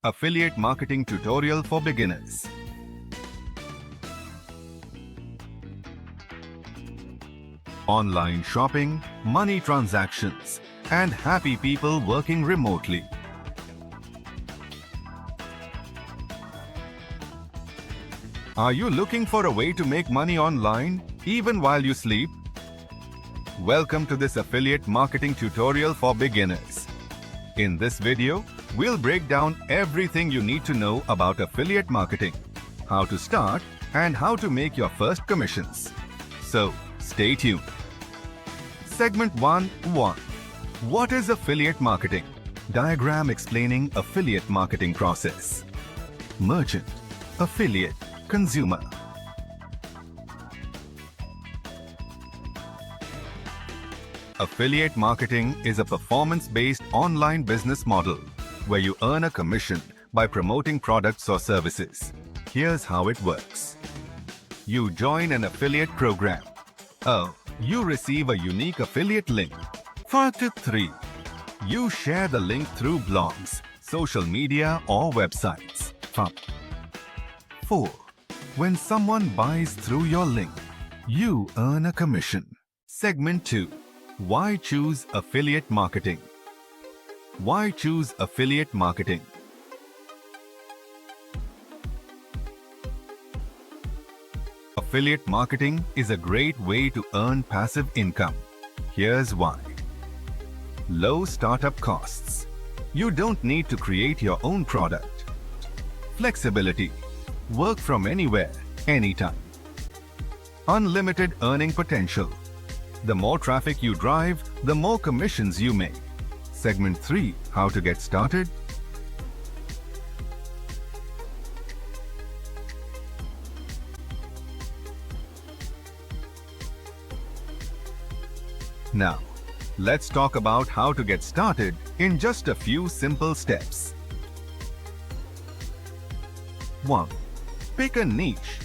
Affiliate Marketing Tutorial for Beginners. Online shopping, money transactions, and happy people working remotely. Are you looking for a way to make money online even while you sleep? Welcome to this affiliate marketing tutorial for beginners. In this video, we'll break down everything you need to know about affiliate marketing, how to start, and how to make your first commissions. So, stay tuned. Segment 1.1. What is affiliate marketing? Diagram explaining affiliate marketing process. Merchant, affiliate, consumer. Affiliate marketing is a performance-based online business model where you earn a commission by promoting products or services. Here's how it works. You join an affiliate program. You receive a unique affiliate link. Factor 3. You share the link through blogs, social media or websites. 4. When someone buys through your link, you earn a commission. Segment 2. Why choose affiliate marketing? Why choose affiliate marketing? Affiliate marketing is a great way to earn passive income. Here's why. Low startup costs. You don't need to create your own product. Flexibility. Work from anywhere, anytime. Unlimited earning potential. The more traffic you drive, the more commissions you make. Segment 3. How to get started? Now, let's talk about how to get started in just a few simple steps. 1. Pick a niche.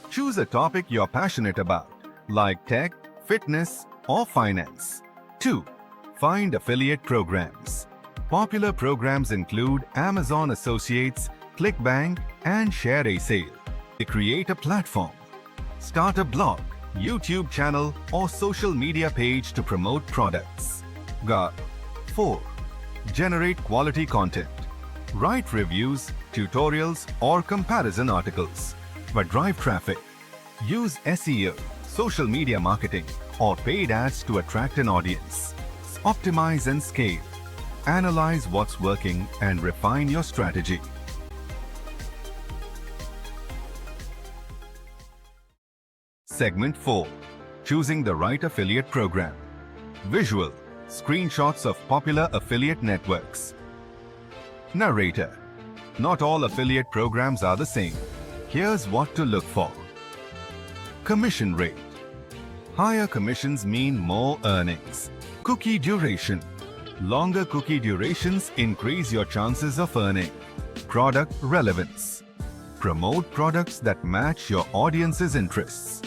Choose a topic you're passionate about, like tech, fitness, or finance. 2. Find affiliate programs. Popular programs include Amazon Associates, ClickBank, and Share a Sale. Create a platform. Start a blog, YouTube channel, or social media page to promote products. 4. Generate quality content. Write reviews, tutorials, or comparison articles. But drive traffic. Use SEO, social media marketing, or paid ads to attract an audience. Optimize and scale. Analyze what's working and refine your strategy. Segment 4. Choosing the right affiliate program. Visual. Screenshots of popular affiliate networks. Narrator. Not all affiliate programs are the same. Here's what to look for. Commission rate. Higher commissions mean more earnings. Cookie duration. Longer cookie durations increase your chances of earning. Product relevance. Promote products that match your audience's interests.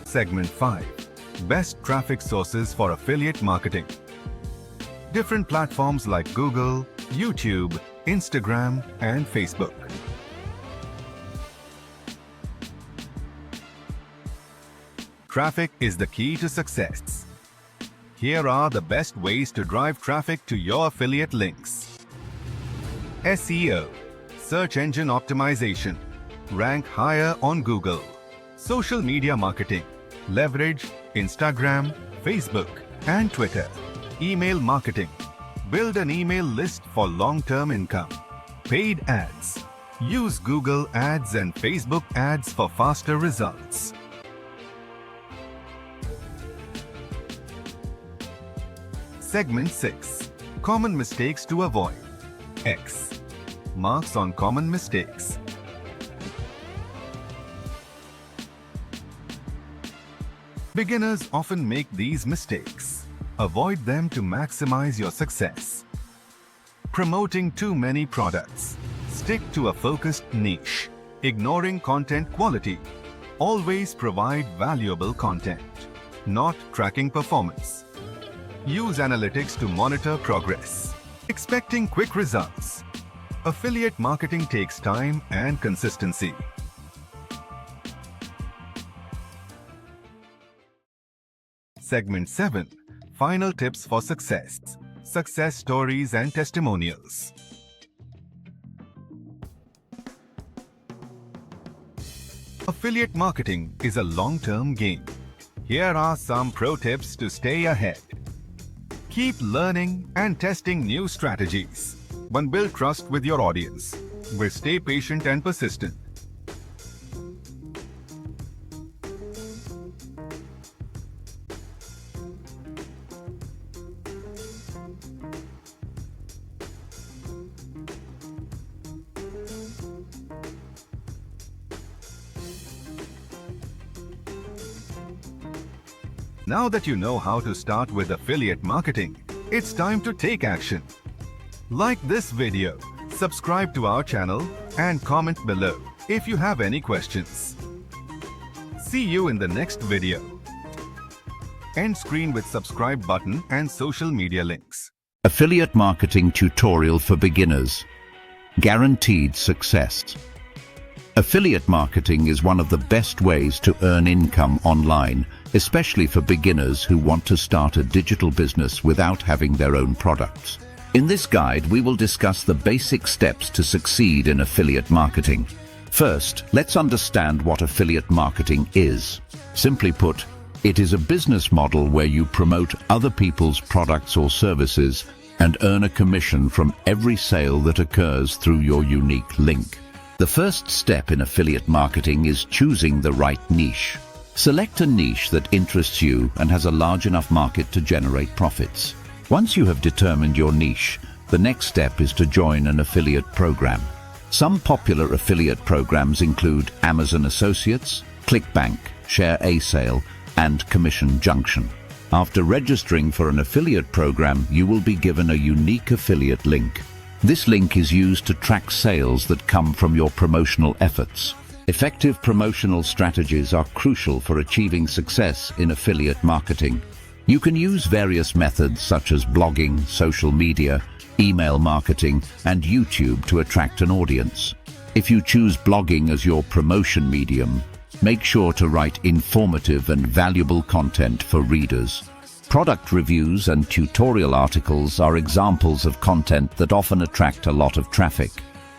Segment 5. Best traffic sources for affiliate marketing. Different platforms like Google, YouTube, Instagram, and Facebook. Traffic is the key to success. Here are the best ways to drive traffic to your affiliate links. SEO, search engine optimization. Rank higher on Google. Social media marketing. Leverage Instagram, Facebook, and Twitter. Email marketing. Build an email list for long-term income. Paid ads. Use Google Ads and Facebook ads for faster results. Segment 6. Common mistakes to avoid. X. Marks on common mistakes. Beginners often make these mistakes. Avoid them to maximize your success. Promoting too many products. Stick to a focused niche. Ignoring content quality. Always provide valuable content. Not tracking performance. Use analytics to monitor progress. Expecting quick results. Affiliate marketing takes time and consistency. Segment 7. Final tips for success. Success stories and testimonials. Affiliate marketing is a long-term game. Here are some pro tips to stay ahead. Keep learning and testing new strategies. 1. Build trust with your audience. Stay patient and persistent. Now that you know how to start with affiliate marketing, it's time to take action. Like this video, subscribe to our channel, and comment below if you have any questions. See you in the next video. End screen with subscribe button and social media links. Affiliate marketing tutorial for beginners. Guaranteed success. Affiliate marketing is one of the best ways to earn income online, especially for beginners who want to start a digital business without having their own products. In this guide, we will discuss the basic steps to succeed in affiliate marketing. First, let's understand what affiliate marketing is. Simply put, it is a business model where you promote other people's products or services and earn a commission from every sale that occurs through your unique link. The first step in affiliate marketing is choosing the right niche. Select a niche that interests you and has a large enough market to generate profits. Once you have determined your niche, the next step is to join an affiliate program. Some popular affiliate programs include Amazon Associates, ClickBank, Share A Sale, and Commission Junction. After registering for an affiliate program, you will be given a unique affiliate link. This link is used to track sales that come from your promotional efforts. Effective promotional strategies are crucial for achieving success in affiliate marketing. You can use various methods such as blogging, social media, email marketing, and YouTube to attract an audience. If you choose blogging as your promotion medium, make sure to write informative and valuable content for readers. Product reviews and tutorial articles are examples of content that often attract a lot of traffic.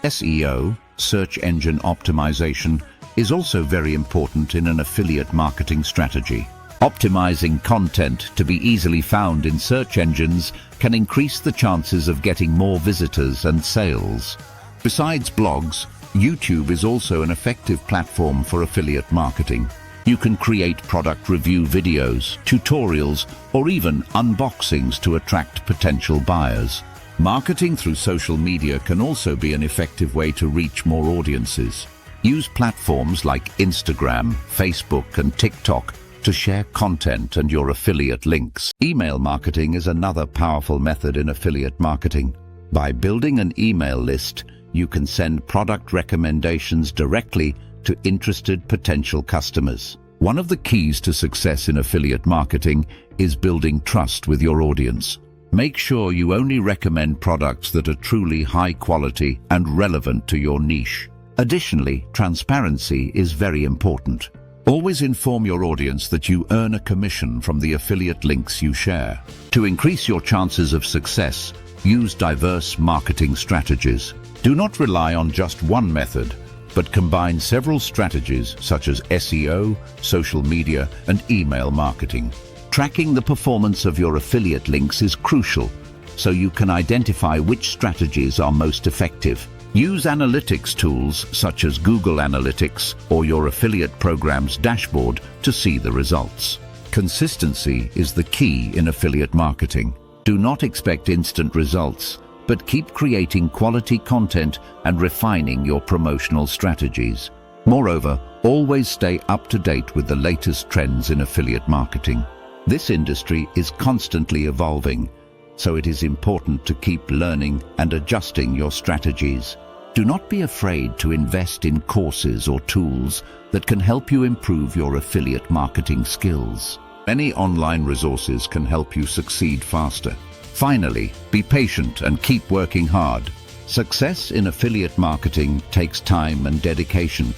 SEO, search engine optimization, is also very important in an affiliate marketing strategy. Optimizing content to be easily found in search engines can increase the chances of getting more visitors and sales. Besides blogs, YouTube is also an effective platform for affiliate marketing. You can create product review videos, tutorials, or even unboxings to attract potential buyers. Marketing through social media can also be an effective way to reach more audiences. Use platforms like Instagram, Facebook, and TikTok to share content and your affiliate links. Email marketing is another powerful method in affiliate marketing. By building an email list, you can send product recommendations directly to interested potential customers. One of the keys to success in affiliate marketing is building trust with your audience. Make sure you only recommend products that are truly high quality and relevant to your niche. Additionally, transparency is very important. Always inform your audience that you earn a commission from the affiliate links you share. To increase your chances of success, use diverse marketing strategies. Do not rely on just one method, but combine several strategies such as SEO, social media, and email marketing. Tracking the performance of your affiliate links is crucial, so you can identify which strategies are most effective. Use analytics tools such as Google Analytics or your affiliate program's dashboard to see the results. Consistency is the key in affiliate marketing. Do not expect instant results, but keep creating quality content and refining your promotional strategies. Moreover, always stay up to date with the latest trends in affiliate marketing. This industry is constantly evolving, so it is important to keep learning and adjusting your strategies. Do not be afraid to invest in courses or tools that can help you improve your affiliate marketing skills. Many online resources can help you succeed faster. Finally, be patient and keep working hard. Success in affiliate marketing takes time and dedication,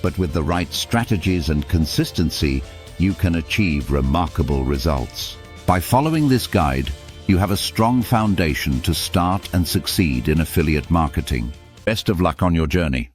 but with the right strategies and consistency, you can achieve remarkable results. By following this guide, you have a strong foundation to start and succeed in affiliate marketing. Best of luck on your journey.